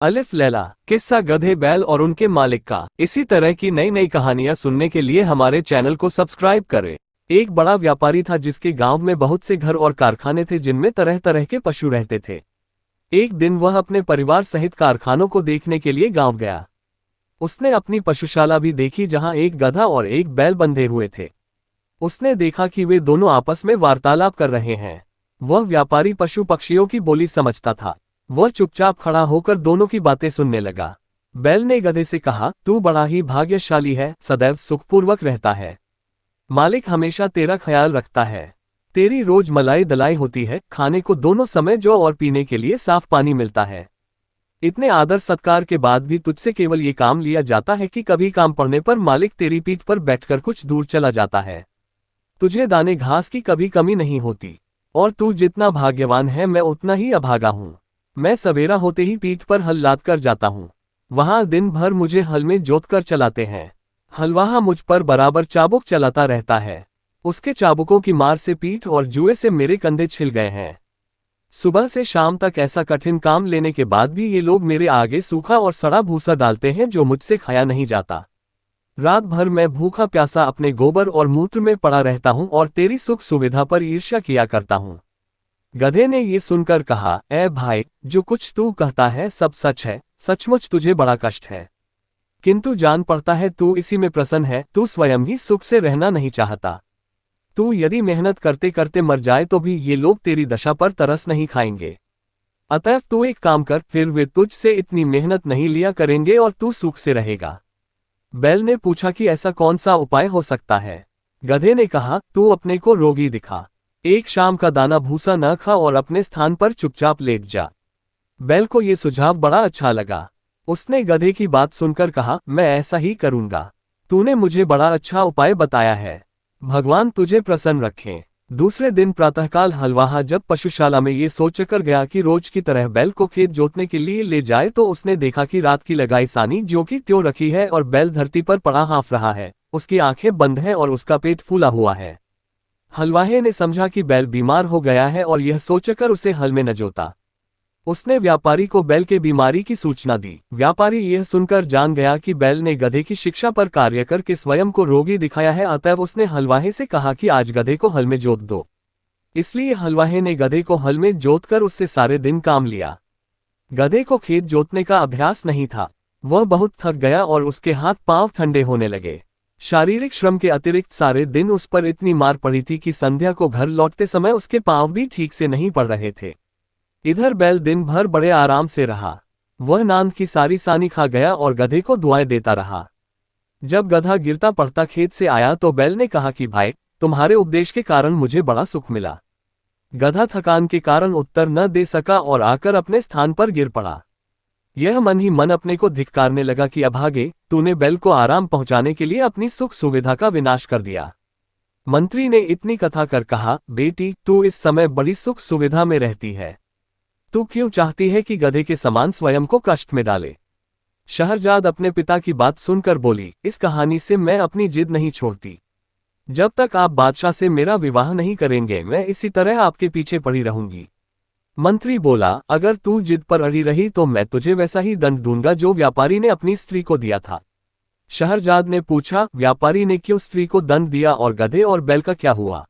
अलिफ लैला। किस्सा गधे बैल और उनके मालिक का। इसी तरह की नई नई कहानियां सुनने के लिए हमारे चैनल को सब्सक्राइब करें। एक बड़ा व्यापारी था जिसके गांव में बहुत से घर और कारखाने थे जिनमें तरह तरह के पशु रहते थे। एक दिन वह अपने परिवार सहित कारखानों को देखने के लिए गांव गया। उसने अपनी पशुशाला भी देखी जहां एक गधा और एक बैल बंधे हुए थे। उसने देखा कि वे दोनों आपस में वार्तालाप कर रहे हैं। वह व्यापारी पशु पक्षियों की बोली समझता था। वह चुपचाप खड़ा होकर दोनों की बातें सुनने लगा। बैल ने गधे से कहा, तू बड़ा ही भाग्यशाली है, सदैव सुखपूर्वक रहता है। मालिक हमेशा तेरा ख्याल रखता है। तेरी रोज मलाई दलाई होती है, खाने को दोनों समय जो और पीने के लिए साफ पानी मिलता है। इतने आदर सत्कार के बाद भी तुझसे केवल ये काम लिया जाता है कि कभी काम पड़ने पर मालिक तेरी पीठ पर बैठकर कुछ दूर चला जाता है। तुझे दाने घास की कभी कमी नहीं होती, और तू जितना भाग्यवान है मैं उतना ही अभागा हूँ। मैं सवेरा होते ही पीठ पर हल लाद कर जाता हूँ। वहां दिन भर मुझे हल में जोत कर चलाते हैं। हलवाहा मुझ पर बराबर चाबुक चलाता रहता है। उसके चाबुकों की मार से पीठ और जुए से मेरे कंधे छिल गए हैं। सुबह से शाम तक ऐसा कठिन काम लेने के बाद भी ये लोग मेरे आगे सूखा और सड़ा भूसा डालते हैं जो मुझसे खाया नहीं जाता। रात भर मैं भूखा प्यासा अपने गोबर और मूत्र में पड़ा रहता हूँ और तेरी सुख सुविधा पर ईर्ष्या किया करता हूँ। गधे ने ये सुनकर कहा, ऐ भाई, जो कुछ तू कहता है सब सच है। सचमुच तुझे बड़ा कष्ट है, किंतु जान पड़ता है तू इसी में प्रसन्न है। तू स्वयं ही सुख से रहना नहीं चाहता। तू यदि मेहनत करते करते मर जाए तो भी ये लोग तेरी दशा पर तरस नहीं खाएंगे। अतएव तू एक काम कर, फिर वे तुझसे इतनी मेहनत नहीं लिया करेंगे और तू सुख से रहेगा। बैल ने पूछा कि ऐसा कौन सा उपाय हो सकता है। गधे ने कहा, तू अपने को रोगी दिखा, एक शाम का दाना भूसा न खा और अपने स्थान पर चुपचाप लेट जा। बैल को ये सुझाव बड़ा अच्छा लगा। उसने गधे की बात सुनकर कहा, मैं ऐसा ही करूंगा। तूने मुझे बड़ा अच्छा उपाय बताया है। भगवान तुझे प्रसन्न रखें। दूसरे दिन प्रातःकाल हलवाहा जब पशुशाला में ये सोचकर गया कि रोज की तरह बैल को खेत जोतने के लिए ले जाए तो उसने देखा कि रात की लगाई सानी जो कि त्यों रखी है और बैल धरती पर पड़ा हाँफ रहा है। उसकी आंखें बंद हैं और उसका पेट फूला हुआ है। हलवाहे ने समझा कि बैल बीमार हो गया है और यह सोचकर उसे हल में न जोता। उसने व्यापारी को बैल के बीमारी की सूचना दी। व्यापारी यह सुनकर जान गया कि बैल ने गधे की शिक्षा पर कार्य करके स्वयं को रोगी दिखाया है। अतएव उसने हलवाहे से कहा कि आज गधे को हल में जोत दो। इसलिए हलवाहे ने गधे को हल में जोतकर उससे सारे दिन काम लिया। गधे को खेत जोतने का अभ्यास नहीं था। वह बहुत थक गया और उसके हाथ पांव ठंडे होने लगे। शारीरिक श्रम के अतिरिक्त सारे दिन उस पर इतनी मार पड़ी थी कि संध्या को घर लौटते समय उसके पांव भी ठीक से नहीं पड़ रहे थे। इधर बैल दिन भर बड़े आराम से रहा। वह नांद की सारी सानी खा गया और गधे को दुआएं देता रहा। जब गधा गिरता पड़ता खेत से आया तो बैल ने कहा कि भाई, तुम्हारे उपदेश के कारण मुझे बड़ा सुख मिला। गधा थकान के कारण उत्तर न दे सका और आकर अपने स्थान पर गिर पड़ा। यह मन ही मन अपने को धिक्कारने लगा कि अभागे, तूने बैल को आराम पहुंचाने के लिए अपनी सुख सुविधा का विनाश कर दिया। मंत्री ने इतनी कथा कर कहा, बेटी, तू इस समय बड़ी सुख सुविधा में रहती है। तू क्यों चाहती है कि गधे के समान स्वयं को कष्ट में डाले। शहरजाद अपने पिता की बात सुनकर बोली, इस कहानी से मैं अपनी जिद नहीं छोड़ती। जब तक आप बादशाह से मेरा विवाह नहीं करेंगे मैं इसी तरह आपके पीछे पड़ी रहूंगी। मंत्री बोला, अगर तू जिद पर अड़ी रही तो मैं तुझे वैसा ही दंड दूंगा जो व्यापारी ने अपनी स्त्री को दिया था। शहरजाद ने पूछा, व्यापारी ने क्यों स्त्री को दंड दिया और गधे और बैल का क्या हुआ।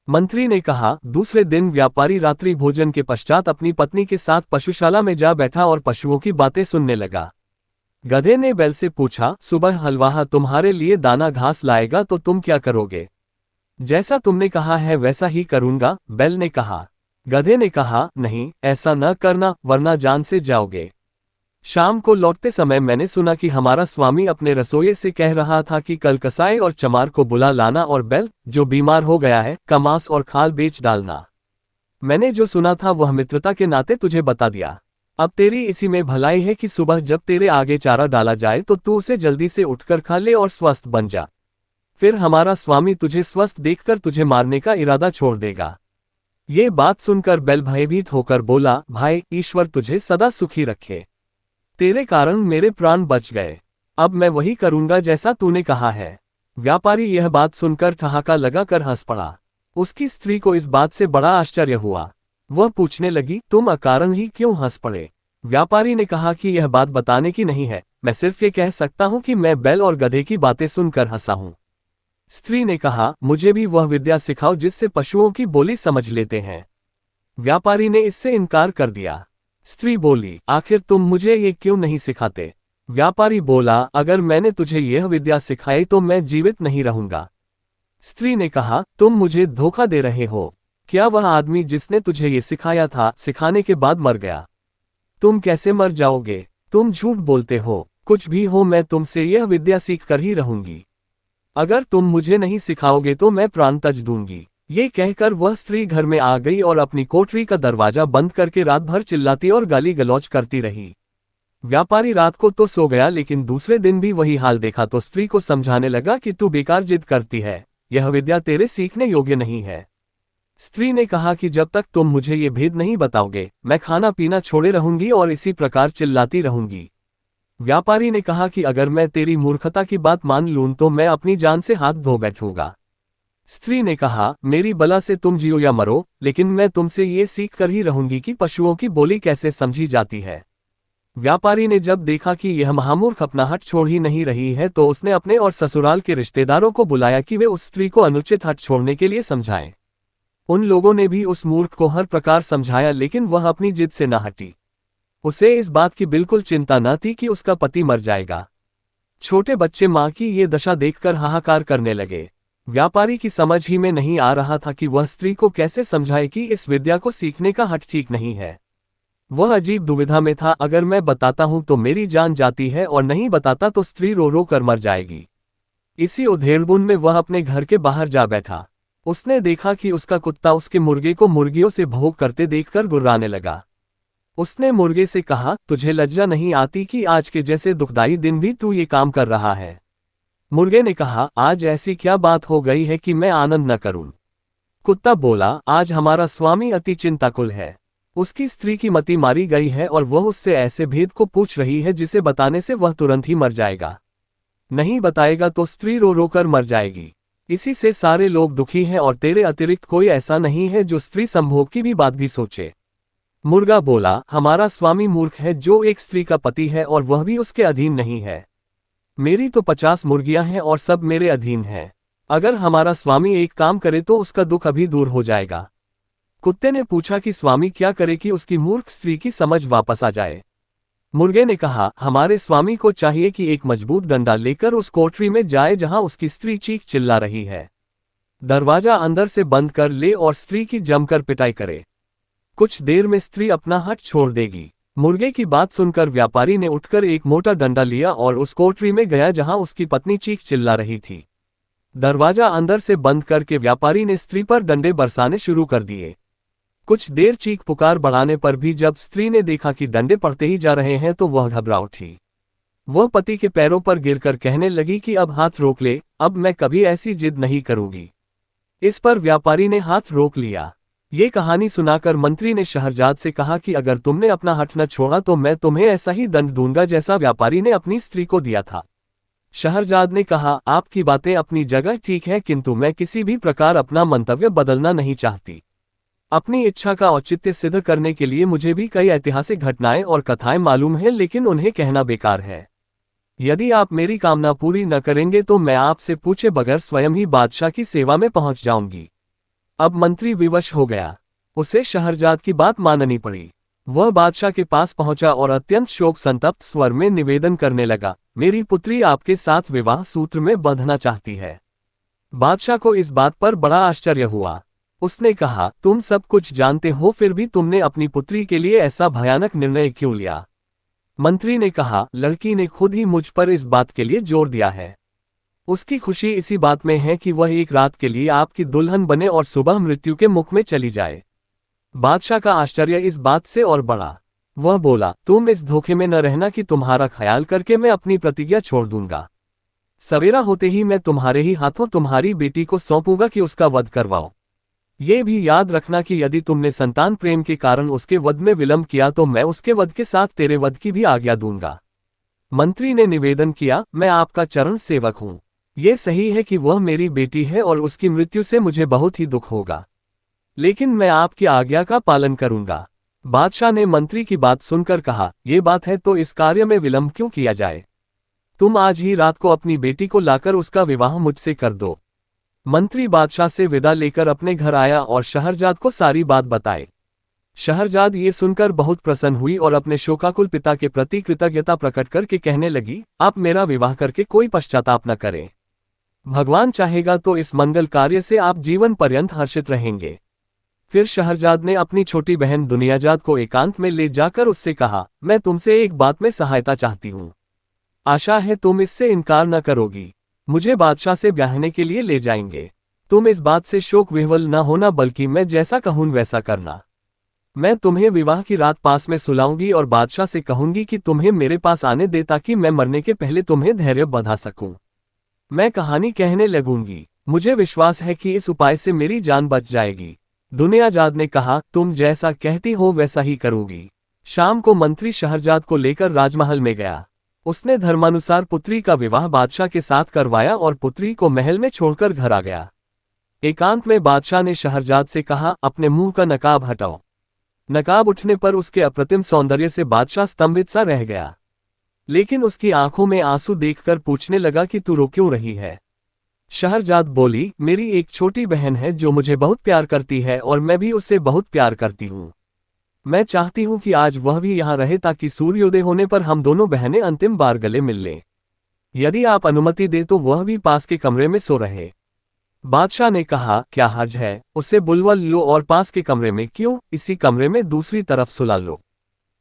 मंत्री ने कहा, दूसरे दिन व्यापारी रात्रि भोजन के पश्चात अपनी पत्नी के साथ पशुशाला में जा बैठा और पशुओं की बातें सुनने लगा। गधे ने बैल से पूछा, सुबह हलवाहा तुम्हारे लिए दाना घास लाएगा तो तुम क्या करोगे। जैसा तुमने कहा है वैसा ही करूंगा, बैल ने कहा। गधे ने कहा, नहीं, ऐसा न करना वरना जान से जाओगे। शाम को लौटते समय मैंने सुना कि हमारा स्वामी अपने रसोइये से कह रहा था कि कल कसाई और चमार को बुला लाना और बैल, जो बीमार हो गया है, का मांस और खाल बेच डालना। मैंने जो सुना था वह मित्रता के नाते तुझे बता दिया। अब तेरी इसी में भलाई है कि सुबह जब तेरे आगे चारा डाला जाए तो तू उसे जल्दी से उठकर खा ले और स्वस्थ बन जा। फिर हमारा स्वामी तुझे स्वस्थ देखकर तुझे मारने का इरादा छोड़ देगा। ये बात सुनकर बैल भयभीत होकर बोला, भाई, ईश्वर तुझे सदा सुखी रखे। तेरे कारण मेरे प्राण बच गए। अब मैं वही करूंगा जैसा तूने कहा है। व्यापारी यह बात सुनकर ठहाका लगाकर हंस पड़ा। उसकी स्त्री को इस बात से बड़ा आश्चर्य हुआ। वह पूछने लगी, तुम अकारण ही क्यों हंस पड़े। व्यापारी ने कहा कि यह बात बताने की नहीं है, मैं सिर्फ ये कह सकता हूं कि मैं बैल और गधे की बातें सुनकर हंसा हूं। स्त्री ने कहा, मुझे भी वह विद्या सिखाओ जिससे पशुओं की बोली समझ लेते हैं। व्यापारी ने इससे इनकार कर दिया। स्त्री बोली, आखिर तुम मुझे ये क्यों नहीं सिखाते? व्यापारी बोला, अगर मैंने तुझे यह विद्या सिखाई तो मैं जीवित नहीं रहूंगा। स्त्री ने कहा, तुम मुझे धोखा दे रहे हो। क्या वह आदमी जिसने तुझे ये सिखाया था, सिखाने के बाद मर गया? तुम कैसे मर जाओगे? तुम झूठ बोलते हो। कुछ भी हो, मैं तुमसे यह विद्या सीख कर ही रहूंगी। अगर तुम मुझे नहीं सिखाओगे तो मैं प्राण त्याज दूंगी। ये कहकर वह स्त्री घर में आ गई और अपनी कोठरी का दरवाजा बंद करके रात भर चिल्लाती और गाली गलौज करती रही। व्यापारी रात को तो सो गया, लेकिन दूसरे दिन भी वही हाल देखा तो स्त्री को समझाने लगा कि तू बेकार जिद करती है, यह विद्या तेरे सीखने योग्य नहीं है। स्त्री ने कहा कि जब तक तुम मुझे ये भेद नहीं बताओगे, मैं खाना पीना छोड़े रहूंगी और इसी प्रकार चिल्लाती रहूंगी। व्यापारी ने कहा कि अगर मैं तेरी मूर्खता की बात मान लूं तो मैं अपनी जान से हाथ धो बैठूंगा। स्त्री ने कहा, मेरी बला से तुम जियो या मरो, लेकिन मैं तुमसे ये सीख कर ही रहूंगी कि पशुओं की बोली कैसे समझी जाती है। व्यापारी ने जब देखा कि यह महामूर्ख अपना हट छोड़ ही नहीं रही है तो उसने अपने और ससुराल के रिश्तेदारों को बुलाया कि वे उस स्त्री को अनुचित हट छोड़ने के लिए समझाएं। उन लोगों ने भी उस मूर्ख को हर प्रकार समझाया, लेकिन वह अपनी जिद से न हटी। उसे इस बात की बिल्कुल चिंता न थी कि उसका पति मर जाएगा। छोटे बच्चे मां की ये दशा देखकर हाहाकार करने लगे। व्यापारी की समझ ही में नहीं आ रहा था कि वह स्त्री को कैसे समझाए कि इस विद्या को सीखने का हट ठीक नहीं है। वह अजीब दुविधा में था, अगर मैं बताता हूं तो मेरी जान जाती है और नहीं बताता तो स्त्री रो रो कर मर जाएगी। इसी उधेड़बुन में वह अपने घर के बाहर जा बैठा। उसने देखा कि उसका कुत्ता उसके मुर्गे को मुर्गियों से भोग करते देखकर गुर्राने लगा। उसने मुर्गे से कहा, तुझे लज्जा नहीं आती कि आज के जैसे दुखदाई दिन भी तू ये काम कर रहा है? मुर्गे ने कहा, आज ऐसी क्या बात हो गई है कि मैं आनंद न करूं? कुत्ता बोला, आज हमारा स्वामी अति चिंताकुल है। उसकी स्त्री की मति मारी गई है और वह उससे ऐसे भेद को पूछ रही है जिसे बताने से वह तुरंत ही मर जाएगा। नहीं बताएगा तो स्त्री रो रो कर मर जाएगी। इसी से सारे लोग दुखी हैं और तेरे अतिरिक्त कोई ऐसा नहीं है जो स्त्री संभोग की भी बात भी सोचे। मुर्गा बोला, हमारा स्वामी मूर्ख है जो एक स्त्री का पति है और वह भी उसके अधीन नहीं है। मेरी तो 50 मुर्गियां हैं और सब मेरे अधीन हैं। अगर हमारा स्वामी एक काम करे तो उसका दुख अभी दूर हो जाएगा। कुत्ते ने पूछा कि स्वामी क्या करे कि उसकी मूर्ख स्त्री की समझ वापस आ जाए? मुर्गे ने कहा, हमारे स्वामी को चाहिए कि एक मजबूत डंडा लेकर उस कोठरी में जाए जहां उसकी स्त्री चीख चिल्ला रही है। दरवाजा अंदर से बंद कर ले और स्त्री की जमकर पिटाई करे। कुछ देर में स्त्री अपना हट छोड़ देगी। मुर्गे की बात सुनकर व्यापारी ने उठकर एक मोटा डंडा लिया और उस कोठरी में गया जहां उसकी पत्नी चीख चिल्ला रही थी। दरवाजा अंदर से बंद करके व्यापारी ने स्त्री पर डंडे बरसाने शुरू कर दिए। कुछ देर चीख पुकार बढ़ाने पर भी जब स्त्री ने देखा कि डंडे पड़ते ही जा रहे हैं तो वह घबरा उठी। वह पति के पैरों पर गिरकर कहने लगी कि अब हाथ रोक ले, अब मैं कभी ऐसी जिद नहीं करूंगी। इस पर व्यापारी ने हाथ रोक लिया। ये कहानी सुनाकर मंत्री ने शहरजाद से कहा कि अगर तुमने अपना हट न छोड़ा तो मैं तुम्हें ऐसा ही दंड दूंगा जैसा व्यापारी ने अपनी स्त्री को दिया था। शहरजाद ने कहा, आपकी बातें अपनी जगह ठीक है, किंतु मैं किसी भी प्रकार अपना मंतव्य बदलना नहीं चाहती। अपनी इच्छा का औचित्य सिद्ध करने के लिए मुझे भी कई ऐतिहासिक घटनाएं और कथाएं मालूम हैं, लेकिन उन्हें कहना बेकार है। यदि आप मेरी कामना पूरी न करेंगे तो मैं आपसे पूछे बगैर स्वयं ही बादशाह की सेवा में पहुंच जाऊंगी। अब मंत्री विवश हो गया। उसे शहरजाद की बात माननी पड़ी। वह बादशाह के पास पहुंचा और अत्यंत शोक संतप्त स्वर में निवेदन करने लगा, मेरी पुत्री आपके साथ विवाह सूत्र में बंधना चाहती है। बादशाह को इस बात पर बड़ा आश्चर्य हुआ। उसने कहा, तुम सब कुछ जानते हो, फिर भी तुमने अपनी पुत्री के लिए ऐसा भयानक निर्णय क्यों लिया? मंत्री ने कहा, लड़की ने खुद ही मुझ पर इस बात के लिए जोर दिया है। उसकी खुशी इसी बात में है कि वह एक रात के लिए आपकी दुल्हन बने और सुबह मृत्यु के मुख में चली जाए। बादशाह का आश्चर्य इस बात से और बढ़ा। वह बोला, तुम इस धोखे में न रहना कि तुम्हारा ख्याल करके मैं अपनी प्रतिज्ञा छोड़ दूंगा। सवेरा होते ही मैं तुम्हारे ही हाथों तुम्हारी बेटी को सौंपूंगा कि उसका वध करवाओ। ये भी याद रखना कि यदि तुमने संतान प्रेम के कारण उसके वध में विलंब किया तो मैं उसके वध के साथ तेरे वध की भी आज्ञा दूंगा। मंत्री ने निवेदन किया, मैं आपका चरण सेवक हूं। ये सही है कि वह मेरी बेटी है और उसकी मृत्यु से मुझे बहुत ही दुख होगा, लेकिन मैं आपकी आज्ञा का पालन करूंगा। बादशाह ने मंत्री की बात सुनकर कहा, ये बात है तो इस कार्य में विलंब क्यों किया जाए। तुम आज ही रात को अपनी बेटी को लाकर उसका विवाह मुझसे कर दो। मंत्री बादशाह से विदा लेकर अपने घर आया और शहरजाद को सारी बात बताई। शहरजाद ये सुनकर बहुत प्रसन्न हुई और अपने शोकाकुल पिता के प्रति कृतज्ञता प्रकट करके कहने लगी, आप मेरा विवाह करके कोई पश्चाताप न करें। भगवान चाहेगा तो इस मंगल कार्य से आप जीवन पर्यंत हर्षित रहेंगे। फिर शहरजाद ने अपनी छोटी बहन दुनियाजाद को एकांत में ले जाकर उससे कहा, मैं तुमसे एक बात में सहायता चाहती हूँ। आशा है तुम इससे इनकार न करोगी। मुझे बादशाह से ब्याहने के लिए ले जाएंगे। तुम इस बात से शोक विह्वल न होना, बल्कि मैं जैसा कहूँ वैसा करना। मैं तुम्हें विवाह की रात पास में सुलाऊंगी और बादशाह से कहूंगी कि तुम्हें मेरे पास आने दे, ताकि मैं मरने के पहले तुम्हें धैर्य बंधा सकूं। मैं कहानी कहने लगूंगी। मुझे विश्वास है कि इस उपाय से मेरी जान बच जाएगी। दुनियाजाद ने कहा, तुम जैसा कहती हो वैसा ही करूंगी। शाम को मंत्री शहरजाद को लेकर राजमहल में गया। उसने धर्मानुसार पुत्री का विवाह बादशाह के साथ करवाया और पुत्री को महल में छोड़कर घर आ गया। एकांत में बादशाह ने शहरजाद से कहा, अपने मुंह का नकाब हटाओ। नकाब उठने पर उसके अप्रतिम सौंदर्य से बादशाह स्तंभित सा रह गया, लेकिन उसकी आंखों में आंसू देखकर पूछने लगा कि तू रो क्यों रही है। शहरजाद बोली, मेरी एक छोटी बहन है जो मुझे बहुत प्यार करती है और मैं भी उससे बहुत प्यार करती हूँ। मैं चाहती हूँ कि आज वह भी यहाँ रहे, ताकि सूर्योदय होने पर हम दोनों बहनें अंतिम बार गले मिल लें। यदि आप अनुमति दे तो वह भी पास के कमरे में सो रहे। बादशाह ने कहा, क्या हर्ज है, उसे बुलवा लो और पास के कमरे में क्यों, इसी कमरे में दूसरी तरफ सुला लो।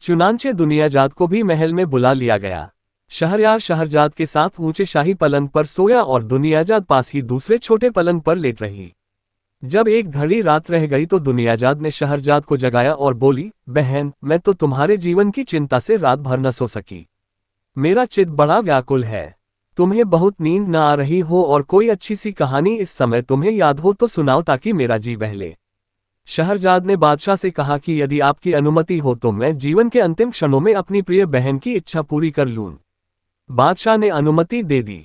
चुनांचे दुनियाजाद को भी महल में बुला लिया गया। शहरयार शहरजाद के साथ ऊंचे शाही पलंग पर सोया और दुनियाजाद पास ही दूसरे छोटे पलंग पर लेट रही। जब एक घड़ी रात रह गई तो दुनियाजाद ने शहरजाद को जगाया और बोली, बहन, मैं तो तुम्हारे जीवन की चिंता से रात भर न सो सकी। मेरा चित्त बड़ा व्याकुल है। तुम्हें बहुत नींद न आ रही हो और कोई अच्छी सी कहानी इस समय तुम्हें याद हो तो सुनाओ, ताकि मेरा जी बहले। शहरजाद ने बादशाह से कहा कि यदि आपकी अनुमति हो तो मैं जीवन के अंतिम क्षणों में अपनी प्रिय बहन की इच्छा पूरी कर लूं। बादशाह ने अनुमति दे दी।